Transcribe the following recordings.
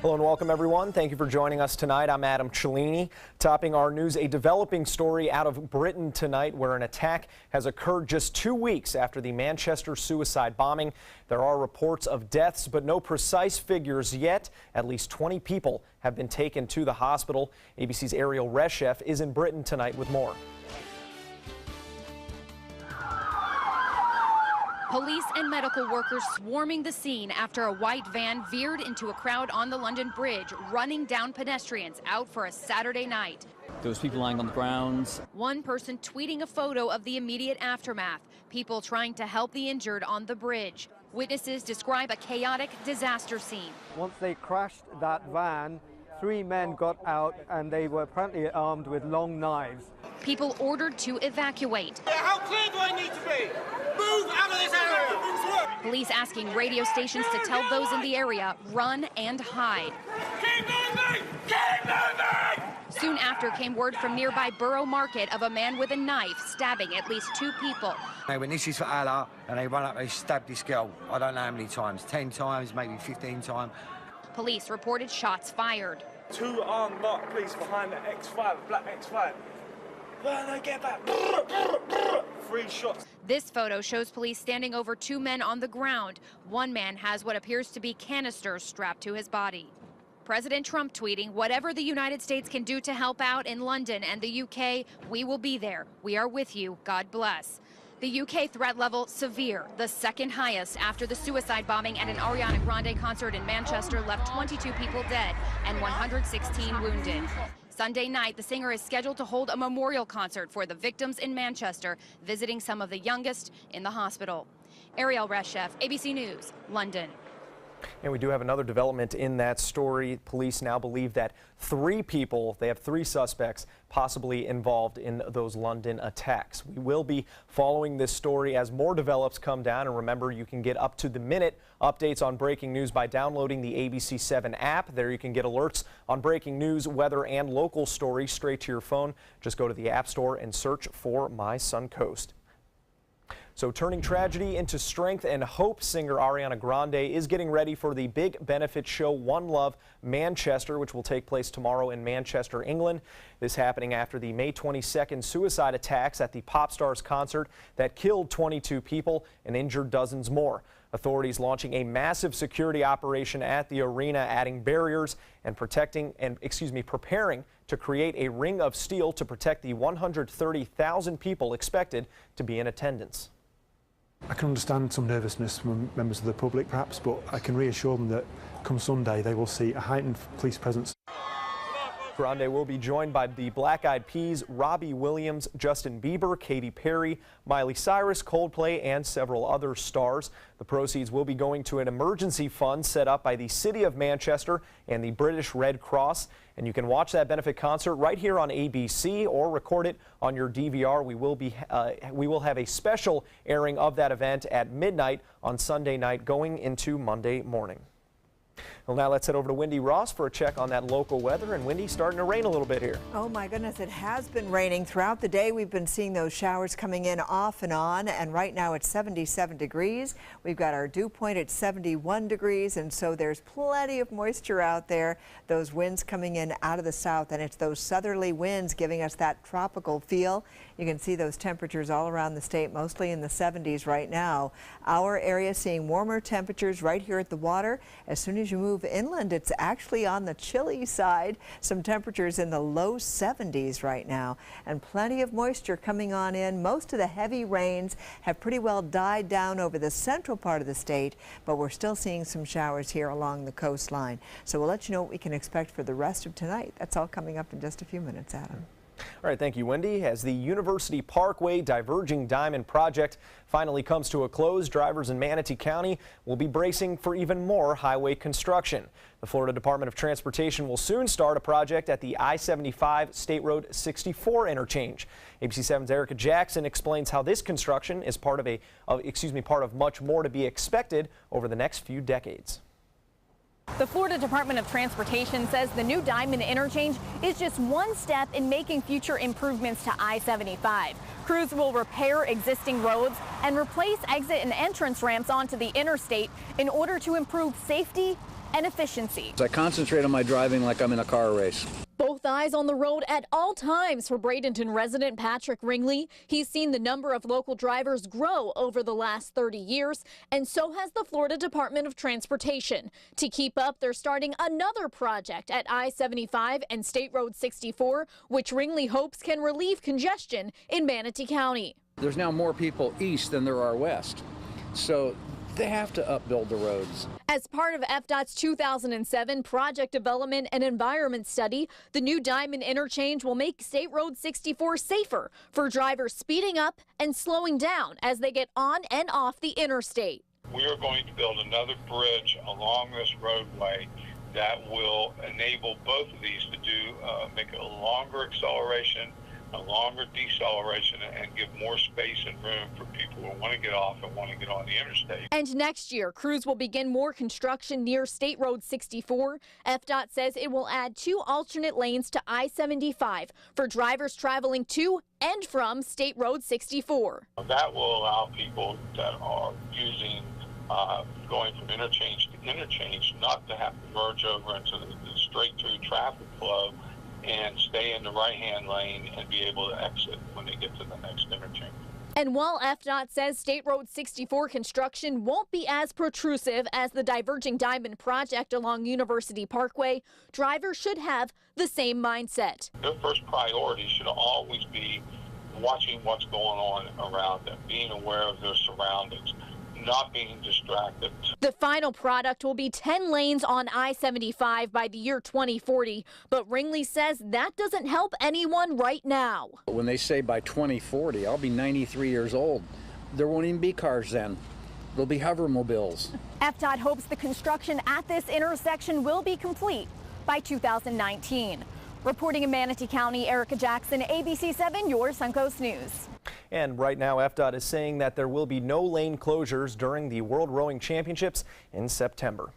Hello and welcome, everyone. Thank you for joining us tonight. I'm Adam Cellini. Topping our news, a developing story out of Britain tonight where an attack has occurred just 2 weeks after the Manchester suicide bombing. There are reports of deaths, but no precise figures yet. At least 20 people have been taken to the hospital. ABC's Ariel Reshef is in Britain tonight with more. Police and medical workers swarming the scene after a white van veered into a crowd on the London Bridge, running down pedestrians out for a Saturday night. There was people lying on the ground. One person tweeting a photo of the immediate aftermath, people trying to help the injured on the bridge. Witnesses describe a chaotic disaster scene. Once they crashed that van, 3 men got out and they were apparently armed with long knives. People ordered to evacuate. How clear do I need to be? Move out of this area! Police asking radio stations to tell those in the area, run and hide. Keep moving! Keep moving! Soon after came word from nearby Borough Market of a man with a knife stabbing at least 2 people. They went, "This is for Allah," and they run up, they stabbed this girl, I don't know how many times, 10 times, maybe 15 times. Police reported shots fired. 2 armed marked police behind the X5, black X5. They get back. 3 shots. This photo shows police standing over 2 men on the ground. One man has what appears to be canisters strapped to his body. President Trump tweeting, "Whatever the United States can do to help out in London and the UK, we will be there. We are with you. God bless." The UK threat level severe, the second highest after the suicide bombing at an Ariana Grande concert in Manchester left 22 people dead and 116 wounded. Sunday night, the singer is scheduled to hold a memorial concert for the victims in Manchester, visiting some of the youngest in the hospital. Ariel Reshef, ABC News, London. And we do have another development in that story. Police now believe that 3 people, they have 3 suspects possibly involved in those London attacks. We will be following this story as more develops come down. And remember, you can get up-to-the-minute updates on breaking news by downloading the ABC7 app. There you can get alerts on breaking news, weather, and local stories straight to your phone. Just go to the App Store and search for My Suncoast. So turning tragedy into strength and hope, singer Ariana Grande is getting ready for the big benefit show One Love Manchester, which will take place tomorrow in Manchester, England. This happening after the May 22nd suicide attacks at the pop star's concert that killed 22 people and injured dozens more. Authorities launching a massive security operation at the arena, adding barriers and preparing to create a ring of steel to protect the 130,000 people expected to be in attendance. I can understand some nervousness from members of the public perhaps, but I can reassure them that come Sunday they will see a heightened police presence. Grande will be joined by the Black Eyed Peas, Robbie Williams, Justin Bieber, Katy Perry, Miley Cyrus, Coldplay, and several other stars. The proceeds will be going to an emergency fund set up by the City of Manchester and the British Red Cross. And you can watch that benefit concert right here on ABC or record it on your DVR. We will have a special airing of that event at midnight on Sunday night going into Monday morning. Well, now let's head over to Wendy Ross for a check on that local weather. And Wendy, starting to rain a little bit here. Oh my goodness, it has been raining throughout the day. We've been seeing those showers coming in off and on, and right now it's 77 degrees. We've got our dew point at 71 degrees, and so there's plenty of moisture out there. Those winds coming in out of the south, and it's those southerly winds giving us that tropical feel. You can see those temperatures all around the state, mostly in the 70s right now. Our area seeing warmer temperatures right here at the water. As soon as you move inland, it's actually on the chilly side. Some temperatures in the low 70s right now, and plenty of moisture coming on in. Most of the heavy rains have pretty well died down over the central part of the state, but we're still seeing some showers here along the coastline. So we'll let you know what we can expect for the rest of tonight. That's all coming up in just a few minutes, Adam. All right, thank you, Wendy. As the University Parkway Diverging Diamond project finally comes to a close, drivers in Manatee County will be bracing for even more highway construction. The Florida Department of Transportation will soon start a project at the I-75 State Road 64 interchange. ABC7's Erica Jackson explains how this construction is part of much more to be expected over the next few decades. The Florida Department of Transportation says the new Diamond Interchange is just one step in making future improvements to I-75. Crews will repair existing roads and replace exit and entrance ramps onto the interstate in order to improve safety and efficiency. I concentrate on my driving like I'm in a car race. Both eyes on the road at all times for Bradenton resident Patrick Ringley. He's seen the number of local drivers grow over the last 30 years, and so has the Florida Department of Transportation. To keep up, they're starting another project at I-75 and State Road 64, which Ringley hopes can relieve congestion in Manatee County. There's now more people east than there are west, so they have to upbuild the roads. As part of FDOT's 2007 Project Development and Environment Study, the new Diamond Interchange will make State Road 64 safer for drivers speeding up and slowing down as they get on and off the interstate. We are going to build another bridge along this roadway that will enable both of these to make a longer acceleration, a longer deceleration, and give more space and room for people who want to get off and want to get on the interstate. And next year, crews will begin more construction near State Road 64. FDOT says it will add 2 alternate lanes to I-75 for drivers traveling to and from State Road 64. That will allow people that are using going from interchange to interchange not to have to merge over into the straight-through traffic flow and stay in the right-hand lane and be able to exit when they get to the next interchange. And while FDOT says State Road 64 construction won't be as protrusive as the diverging Diamond project along University Parkway, drivers should have the same mindset. Their first priority should always be watching what's going on around them, being aware of their surroundings, not being distracted. The final product will be 10 lanes on I-75 by the year 2040, but Ringley says that doesn't help anyone right now. When they say by 2040, I'll be 93 years old. There won't even be cars then. There'll be hovermobiles. FDOT hopes the construction at this intersection will be complete by 2019. Reporting in Manatee County, Erica Jackson, ABC 7, your Suncoast News. And right now, FDOT is saying that there will be no lane closures during the World Rowing Championships in September.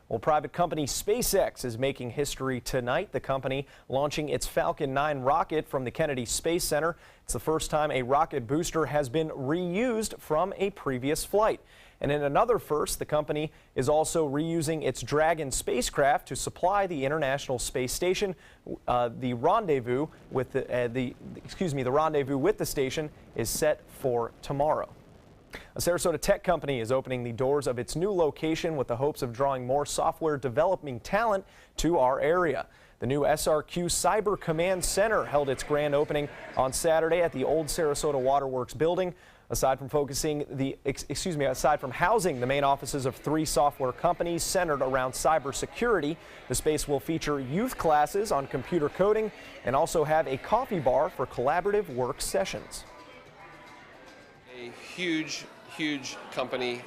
Well, private company SpaceX is making history tonight. The company launching its Falcon 9 rocket from the Kennedy Space Center. It's the first time a rocket booster has been reused from a previous flight. And in another first, the company is also reusing its Dragon spacecraft to supply the International Space Station. The rendezvous with the rendezvous with the station is set for tomorrow. A Sarasota tech company is opening the doors of its new location with the hopes of drawing more software developing talent to our area. The new SRQ Cyber Command Center held its grand opening on Saturday at the old Sarasota Waterworks building. Aside from housing the main offices of 3 software companies centered around cybersecurity, the space will feature youth classes on computer coding and also have a coffee bar for collaborative work sessions. A huge company,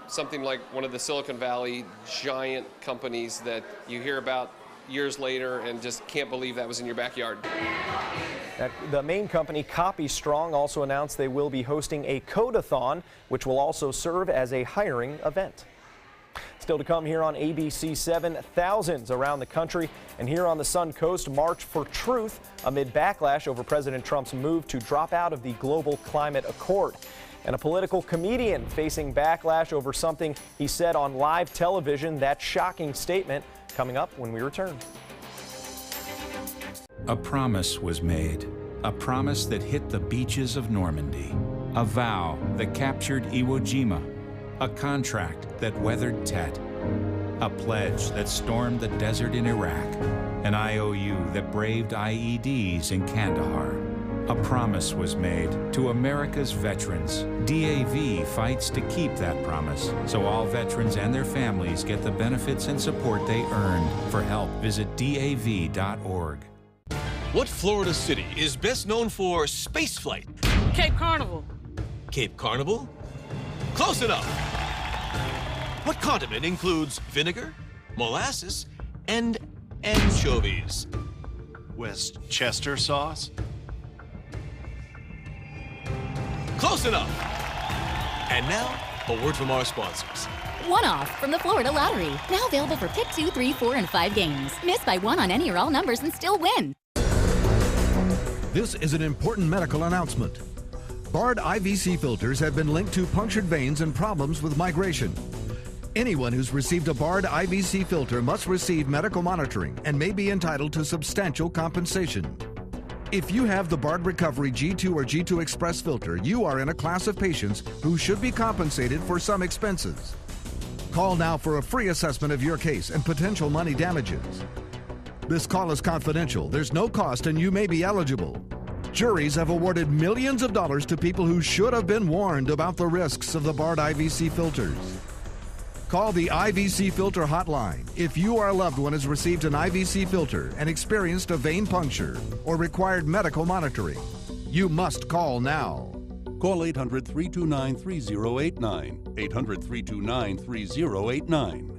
something like one of the Silicon Valley giant companies that you hear about years later and just can't believe that was in your backyard. The main company, CopyStrong, also announced they will be hosting a Codathon, which will also serve as a hiring event. Still to come here on ABC 7, thousands around the country and here on the Sun Coast march for truth amid backlash over President Trump's move to drop out of the Global Climate Accord. And a political comedian facing backlash over something he said on live television. That shocking statement coming up when we return. A promise was made, a promise that hit the beaches of Normandy, a vow that captured Iwo Jima, a contract that weathered Tet, a pledge that stormed the desert in Iraq, an IOU that braved IEDs in Kandahar. A promise was made to America's veterans. DAV fights to keep that promise, so all veterans and their families get the benefits and support they earned. For help, visit DAV.org. What Florida city is best known for spaceflight? Cape Carnival. Cape Carnival? Close enough. What condiment includes vinegar, molasses, and anchovies? Westchester sauce? Close enough. And now, a word from our sponsors. One-off from the Florida Lottery. Now available for pick 2, 3, 4, and 5 games. Miss by 1 on any or all numbers and still win. This is an important medical announcement. Bard IVC filters have been linked to punctured veins and problems with migration. Anyone who's received a Bard IVC filter must receive medical monitoring and may be entitled to substantial compensation. If you have the Bard Recovery G2 or G2 Express filter, you are in a class of patients who should be compensated for some expenses. Call now for a free assessment of your case and potential money damages. This call is confidential. There's no cost and you may be eligible. Juries have awarded millions of dollars to people who should have been warned about the risks of the Bard IVC filters. Call the IVC Filter Hotline if you or a loved one has received an IVC filter and experienced a vein puncture or required medical monitoring. You must call now. Call 800-329-3089. 800-329-3089.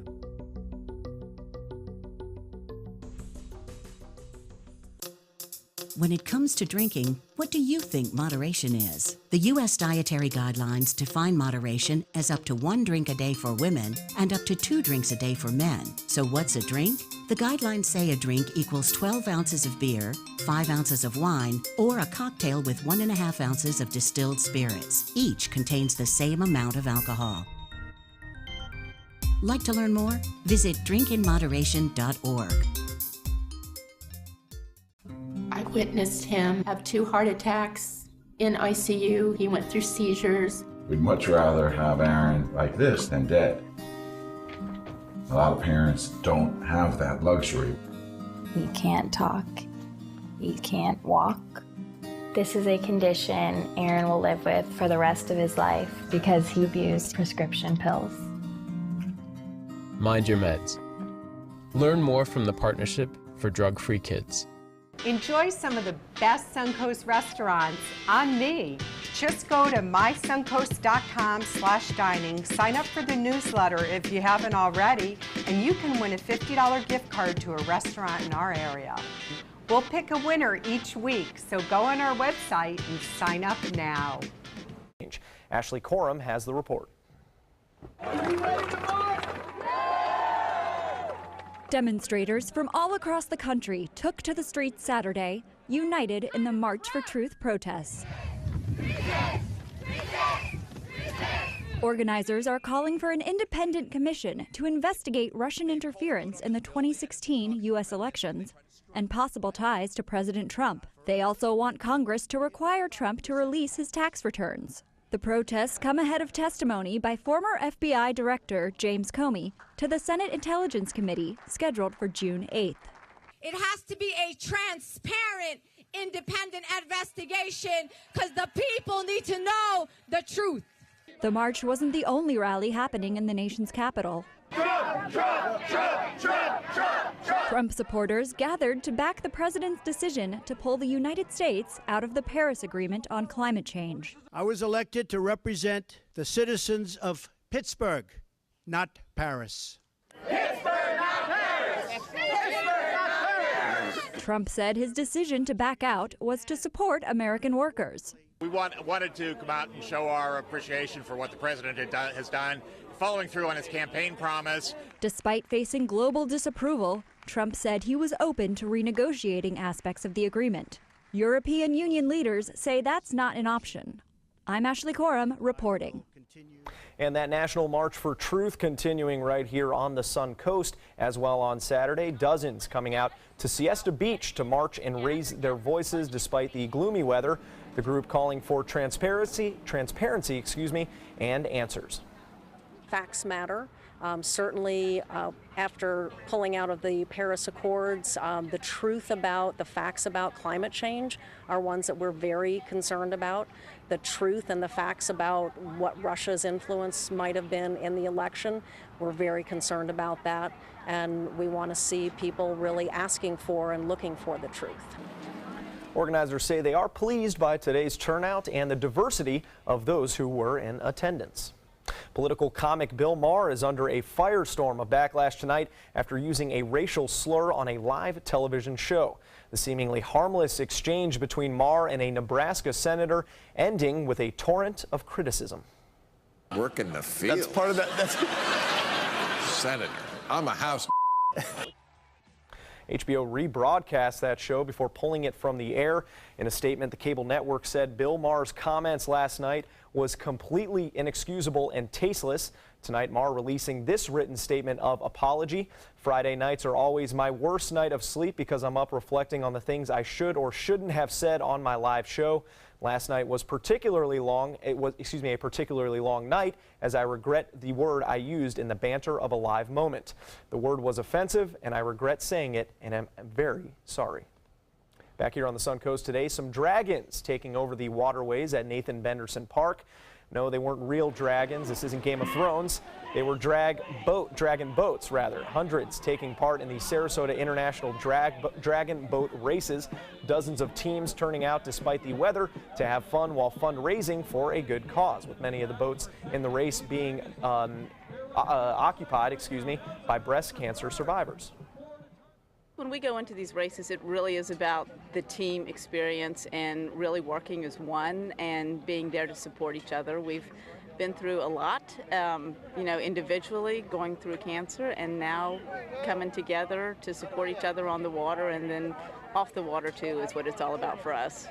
When it comes to drinking, what do you think moderation is? The U.S. Dietary Guidelines define moderation as up to 1 drink a day for women and up to 2 drinks a day for men. So what's a drink? The guidelines say a drink equals 12 ounces of beer, 5 ounces of wine, or a cocktail with 1.5 ounces of distilled spirits. Each contains the same amount of alcohol. Like to learn more? Visit drinkinmoderation.org. I witnessed him have 2 heart attacks in ICU. He went through seizures. We'd much rather have Aaron like this than dead. A lot of parents don't have that luxury. He can't talk. He can't walk. This is a condition Aaron will live with for the rest of his life because he abused prescription pills. Mind your meds. Learn more from the Partnership for Drug-Free Kids. Enjoy some of the best Suncoast restaurants on me. Just go to mysuncoast.com/dining, sign up for the newsletter if you haven't already, and you can win a $50 gift card to a restaurant in our area. We'll pick a winner each week, so go on our website and sign up now. Ashley Corum has the report. Demonstrators from all across the country took to the streets Saturday, united in the March for Truth protests. Organizers are calling for an independent commission to investigate Russian interference in the 2016 U.S. elections and possible ties to President Trump. They also want Congress to require Trump to release his tax returns. The protests come ahead of testimony by former FBI Director James Comey to the Senate Intelligence Committee scheduled for June 8th. It has to be a transparent, independent investigation because the people need to know the truth. The march wasn't the only rally happening in the nation's capital. Trump, Trump, Trump, Trump, Trump, Trump. Trump supporters gathered to back the president's decision to pull the United States out of the Paris Agreement on climate change. I was elected to represent the citizens of Pittsburgh, not Paris. Pittsburgh, not Paris! Pittsburgh, not Paris! Trump said his decision to back out was to support American workers. We wanted to come out and show our appreciation for what the president has done, following through on his campaign promise. Despite facing global disapproval, Trump said he was open to renegotiating aspects of the agreement. European Union leaders say that's not an option. I'm Ashley Corum reporting. And that National March for Truth continuing right here on the Sun Coast as well on Saturday. Dozens coming out to Siesta Beach to march and raise their voices despite the gloomy weather. The group calling for transparency, and answers. Facts matter. Certainly, after pulling out of the Paris Accords, the truth about the facts about climate change are ones that we're very concerned about. The truth and the facts about what Russia's influence might have been in the election, we're very concerned about that. And we want to see people really asking for and looking for the truth. Organizers say they are pleased by today's turnout and the diversity of those who were in attendance. Political comic Bill Maher is under a firestorm of backlash tonight after using a racial slur on a live television show. The seemingly harmless exchange between Maher and a Nebraska senator ending with a torrent of criticism. Work in the field. That's part of that. That's Senator, I'm a house. HBO rebroadcast that show before pulling it from the air. In a statement, the cable network said Bill Maher's comments last night was completely inexcusable and tasteless. Tonight, Maher releasing this written statement of apology. Friday nights are always my worst night of sleep because I'm up reflecting on the things I should or shouldn't have said on my live show. Last night was particularly long. It was, a particularly long night, as I regret the word I used in the banter of a live moment. The word was offensive, and I regret saying it, and I'm very sorry. Back here on the Suncoast today, some dragons taking over the waterways at Nathan Benderson Park. No, they weren't real dragons. This isn't Game of Thrones. They were dragon boats, rather. Hundreds taking part in the Sarasota International Dragon Boat Races. Dozens of teams turning out despite the weather to have fun while fundraising for a good cause, with many of the boats in the race being occupied by breast cancer survivors. When we go into these races, it really is about the team experience and really working as one and being there to support each other. We've been through a lot, individually going through cancer, and now coming together to support each other on the water and then off the water too is what it's all about for us.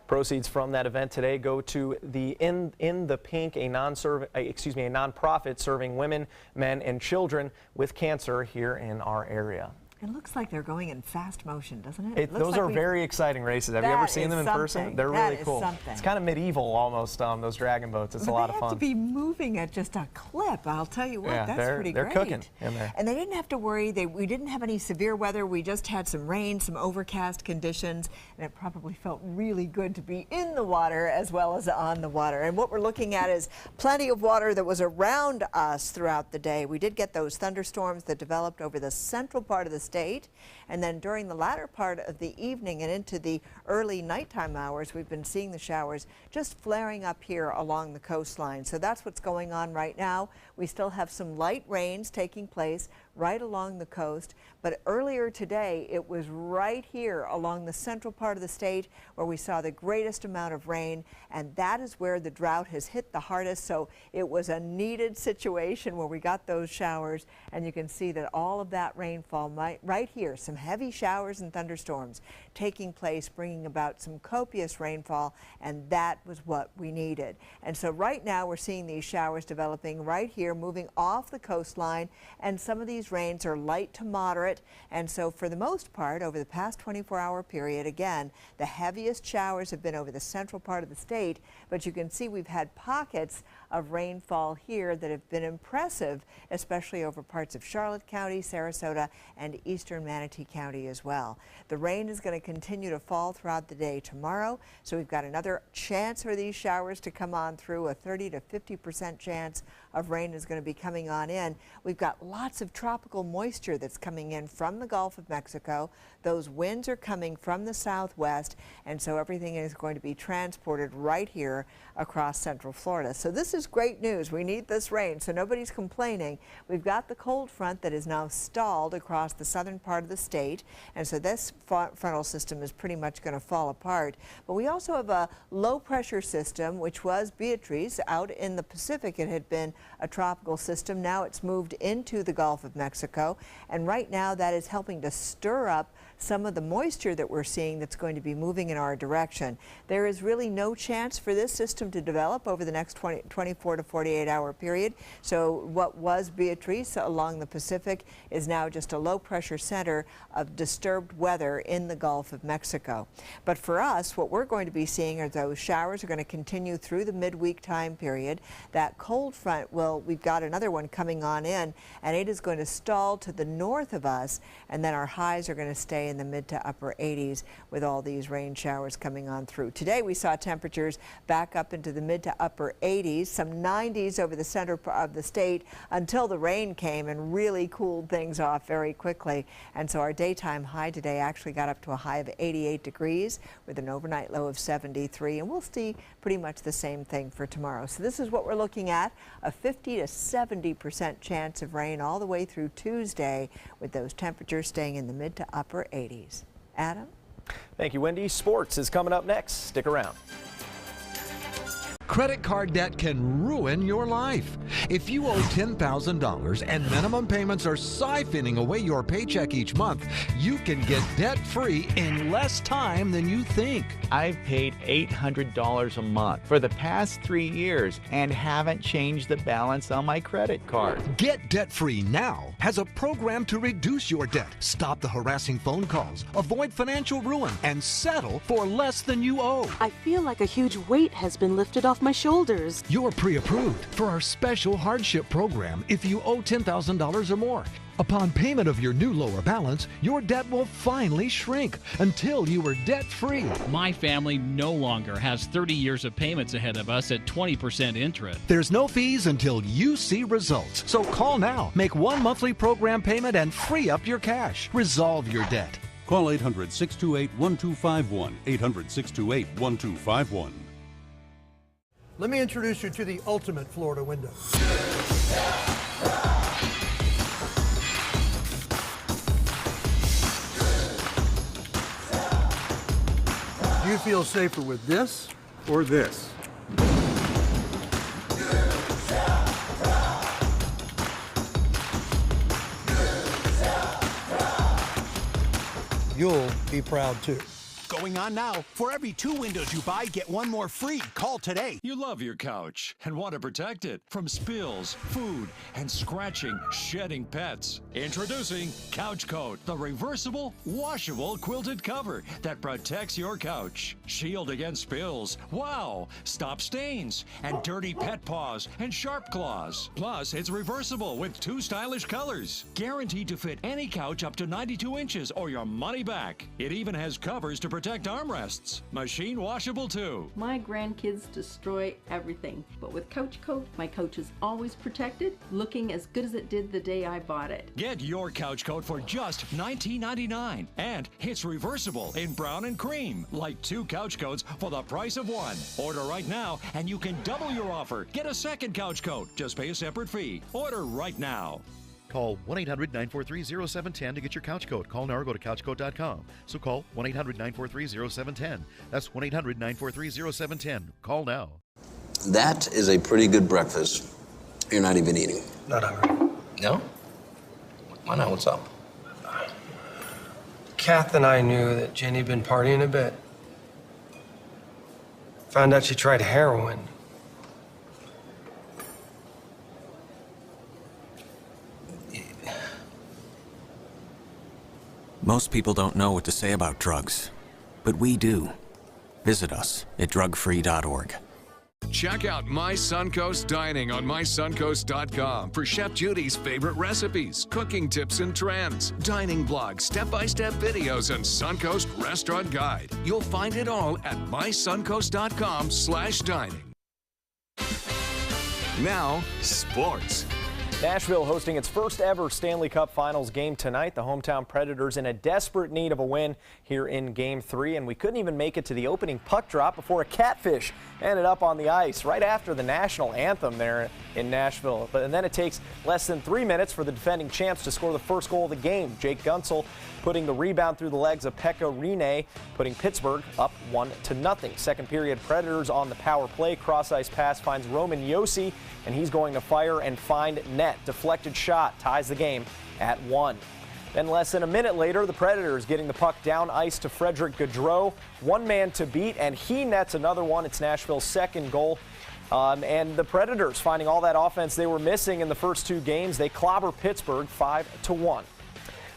Proceeds from that event today go to the In the Pink, a nonprofit serving women, men, and children with cancer here in our area. It looks like they're going in fast motion, doesn't it? Those are very exciting races. Have you ever seen them in person? They're really cool. Something. It's kind of medieval almost, those dragon boats. It's a lot of fun. They have to be moving at just a clip. I'll tell you what, that's pretty great. They're cooking in there. And they didn't have to worry. We didn't have any severe weather. We just had some rain, some overcast conditions, and it probably felt really good to be in the water as well as on the water. And what we're looking at is plenty of water that was around us throughout the day. We did get those thunderstorms that developed over the central part of the state. And then during the latter part of the evening and into the early nighttime hours, we've been seeing the showers just flaring up here along the coastline. So that's what's going on right now. We still have some light rains taking place right along the coast, but earlier today it was right here along the central part of the state where we saw the greatest amount of rain, and that is where the drought has hit the hardest. So it was a needed situation where we got those showers, and you can see that all of that rainfall right here, some heavy showers and thunderstorms taking place, bringing about some copious rainfall, and that was what we needed. And so right now we're seeing these showers developing right here, moving off the coastline, and some of these rains are light to moderate. And so for the most part, over the past 24-hour period, again, the heaviest showers have been over the central part of the state, but you can see we've had pockets of rainfall here that have been impressive, especially over parts of Charlotte County, Sarasota, and eastern Manatee County as well. The rain is going to continue to fall throughout the day tomorrow, so we've got another chance for these showers to come on through. A 30 to 50% chance of rain is going to be coming on in. We've got lots of tropical moisture that's coming in from the Gulf of Mexico. Those winds are coming from the southwest, and so everything is going to be transported right here across central Florida. So this is great news. We need this rain, so nobody's complaining. We've got the cold front that is now stalled across the southern part of the state, and so this frontal system is pretty much going to fall apart. But we also have a low pressure system, which was Beatrice out in the Pacific. It had been a tropical system. Now it's moved into the Gulf of Mexico, and right now that is helping to stir up some of the moisture that we're seeing that's going to be moving in our direction. There is really no chance for this system to develop over the next 24 to 48 hour period. So what was Beatrice along the Pacific is now just a low pressure center of disturbed weather in the Gulf of Mexico. But for us, what we're going to be seeing are those showers are going to continue through the midweek time period. That cold front, well, we've got another one coming on in, and it is going to stall to the north of us, and then our highs are going to stay in the mid to upper 80s with all these rain showers coming on through. Today we saw temperatures back up into the mid to upper 80s, some 90s over the center of the state until the rain came and really cooled things off very quickly. And so our daytime high today actually got up to a high of 88 degrees with an overnight low of 73, and we'll see pretty much the same thing for tomorrow. So this is what we're looking at, a 50 to 70% chance of rain all the way through Tuesday, with those temperatures staying in the mid to upper 80s. Adam? Thank you, Wendy. Sports is coming up next. Stick around. Credit card debt can ruin your life. If you owe $10,000 and minimum payments are siphoning away your paycheck each month, you can get debt-free in less time than you think. I've paid $800 a month for the past 3 years and haven't changed the balance on my credit card. Get debt-free now has a program to reduce your debt, stop the harassing phone calls, avoid financial ruin, and settle for less than you owe. I feel like a huge weight has been lifted off my shoulders. You're pre-approved for our special hardship program if you owe $10,000 or more. Upon payment of your new lower balance, your debt will finally shrink until you are debt-free. My family no longer has 30 years of payments ahead of us at 20% interest. There's no fees until you see results. So call now, make one monthly program payment, and free up your cash. Resolve your debt. Call 800-628-1251. 800-628-1251. Let me introduce you to the ultimate Florida window. Do you feel safer with this or this? You'll be proud too. Going on now. For every 2 windows you buy, get 1 more free. Call today. You love your couch and want to protect it from spills, food, and scratching, shedding pets. Introducing Couch Coat, the reversible, washable quilted cover that protects your couch. Shield against spills. Wow! Stop stains and dirty pet paws and sharp claws. Plus, it's reversible with 2 stylish colors. Guaranteed to fit any couch up to 92 inches or your money back. It even has covers to protect armrests. Machine washable too. My grandkids destroy everything, but with Couch Coat, my couch is always protected, looking as good as it did the day I bought it. Get your Couch Coat for just $19.99, and it's reversible in brown and cream, like 2 couch coats for the price of 1. Order right now, and you can double your offer. Get a second Couch Coat. Just pay a separate fee. Order right now. Call 1-800-943-0710 to get your couch coat. Call now or go to couchcoat.com. So call 1-800-943-0710. That's 1-800-943-0710. Call now. That is a pretty good breakfast. You're not even eating. Not hungry. No? Why not? What's up? Kath and I knew that Jenny had been partying a bit. Found out she tried heroin. Most people don't know what to say about drugs, but we do. Visit us at drugfree.org. Check out My Suncoast Dining on mysuncoast.com for Chef Judy's favorite recipes, cooking tips and trends, dining blogs, step-by-step videos, and Suncoast Restaurant Guide. You'll find it all at mysuncoast.com/dining. Now, sports. Nashville hosting its first ever Stanley Cup Finals game tonight. The hometown Predators in a desperate need of a win here in Game 3, and we couldn't even make it to the opening puck drop before a catfish ended up on the ice right after the national anthem there in Nashville. And then it takes less than 3 minutes for the defending champs to score the first goal of the game. Jake Gunsel putting the rebound through the legs of Pekka Rinne, putting Pittsburgh up 1-0. Second period, Predators on the power play. Cross-ice pass finds Roman Josi, and he's going to fire and find net. Deflected shot ties the game at 1. Then less than a minute later, the Predators getting the puck down ice to Frederick Gaudreau. 1 man to beat, and he nets another one. It's Nashville's second goal. And the Predators finding all that offense they were missing in the first 2 games. They clobber Pittsburgh 5-1.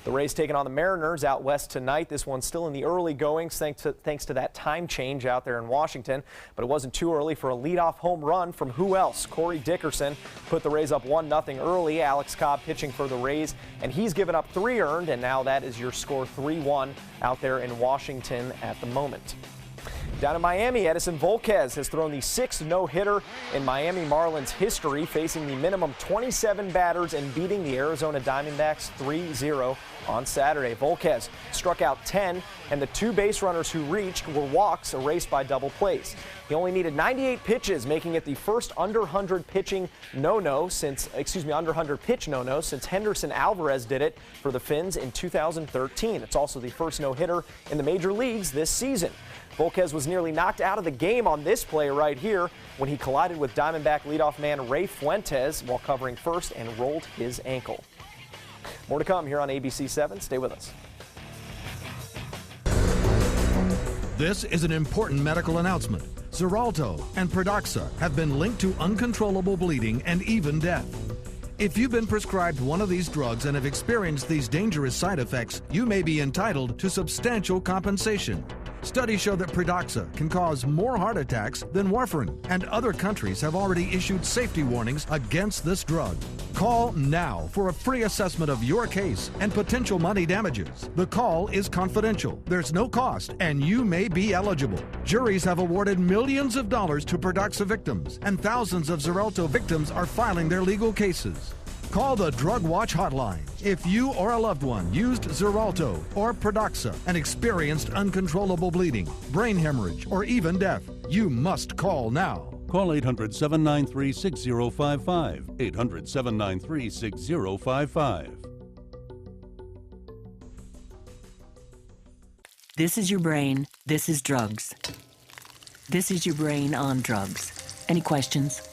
The Rays taking on the Mariners out west tonight. This one's still in the early goings thanks to that time change out there in Washington. But it wasn't too early for a leadoff home run from who else? Corey Dickerson put the Rays up 1-0 early. Alex Cobb pitching for the Rays, and he's given up 3 earned, and now that is your score 3-1 out there in Washington at the moment. Down in Miami, Edison Volquez has thrown the 6th no-hitter in Miami Marlins history, facing the minimum 27 batters and beating the Arizona Diamondbacks 3-0 on Saturday. Volquez struck out 10, and the 2 base runners who reached were walks erased by double plays. He only needed 98 pitches, making it the first under 100 pitch no-no since Henderson Alvarez did it for the Finns in 2013. It's also the first no-hitter in the major leagues this season. Volquez was nearly knocked out of the game on this play right here when he collided with Diamondback leadoff man Ray Fuentes while covering first and rolled his ankle. More to come here on ABC 7. Stay with us. This is an important medical announcement. Xarelto and Pradaxa have been linked to uncontrollable bleeding and even death. If you've been prescribed one of these drugs and have experienced these dangerous side effects, you may be entitled to substantial compensation. Studies show that Pradaxa can cause more heart attacks than warfarin, and other countries have already issued safety warnings against this drug. Call now for a free assessment of your case and potential money damages. The call is confidential, there's no cost, and you may be eligible. Juries have awarded millions of dollars to Pradaxa victims, and thousands of Xarelto victims are filing their legal cases. Call the Drug Watch hotline if you or a loved one used Xarelto or Pradaxa and experienced uncontrollable bleeding, brain hemorrhage, or even death. You must call now. Call 800-793-6055. 800-793-6055. This is your brain. This is drugs. This is your brain on drugs. Any questions?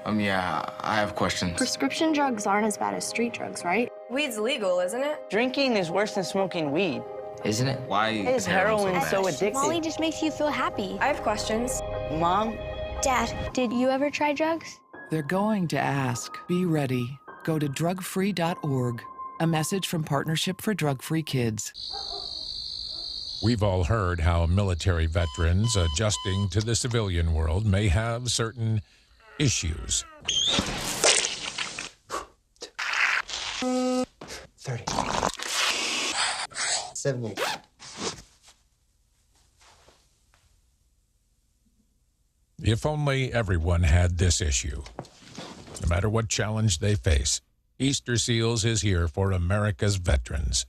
Yeah, I have questions. Prescription drugs aren't as bad as street drugs, right? Weed's legal, isn't it? Drinking is worse than smoking weed. Isn't it? Why is heroin so addictive? Molly just makes you feel happy. I have questions. Mom? Dad, did you ever try drugs? They're going to ask. Be ready. Go to drugfree.org. A message from Partnership for Drug-Free Kids. We've all heard how military veterans adjusting to the civilian world may have certain issues. 30. 78. If only everyone had this issue. No matter what challenge they face, Easter Seals is here for America's veterans.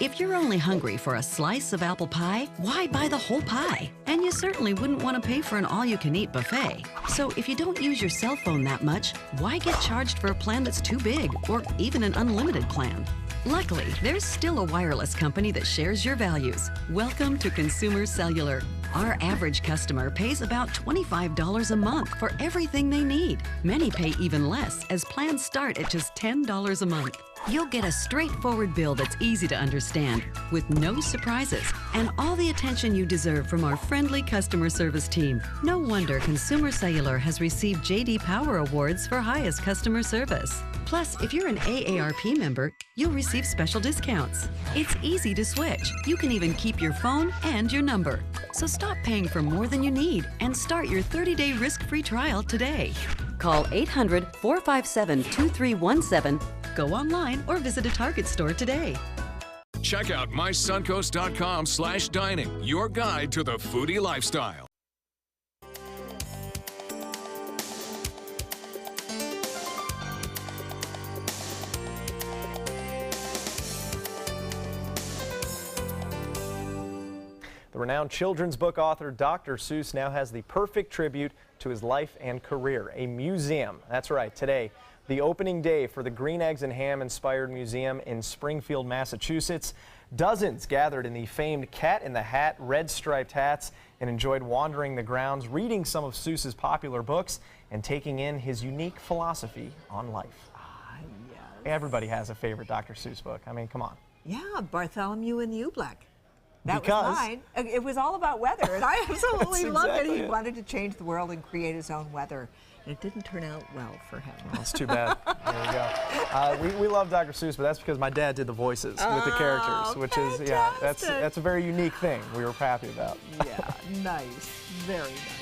If you're only hungry for a slice of apple pie, why buy the whole pie? And you certainly wouldn't want to pay for an all-you-can-eat buffet. So if you don't use your cell phone that much, why get charged for a plan that's too big, or even an unlimited plan? Luckily, there's still a wireless company that shares your values. Welcome to Consumer Cellular. Our average customer pays about $25 a month for everything they need. Many pay even less, as plans start at just $10 a month. You'll get a straightforward bill that's easy to understand, with no surprises, and all the attention you deserve from our friendly customer service team. No wonder Consumer Cellular has received J.D. Power Awards for highest customer service. Plus, if you're an AARP member, you'll receive special discounts. It's easy to switch. You can even keep your phone and your number. So stop paying for more than you need and start your 30-day risk-free trial today. Call 800-457-2317. Go online or visit a Target store today. Check out mysuncoast.com/dining, your guide to the foodie lifestyle. The renowned children's book author Dr. Seuss now has the perfect tribute to his life and career, a museum. That's right, today, the opening day for the Green Eggs and Ham inspired museum in Springfield, Massachusetts. Dozens gathered in the famed Cat in the Hat red striped hats and enjoyed wandering the grounds, reading some of Seuss's popular books and taking in his unique philosophy on life. Yes. Everybody has a favorite Dr. Seuss book. I mean, come on. Yeah, Bartholomew and the Oobleck. That Because was mine. It was all about weather, and I absolutely loved exactly it. He it. wanted to change the world and create his own weather. And it didn't turn out well for him. That's too bad. There you go. We love Dr. Seuss, but that's because my dad did the voices with the characters, which is, yeah, that's a very unique thing we were happy about. Yeah, nice. Very nice.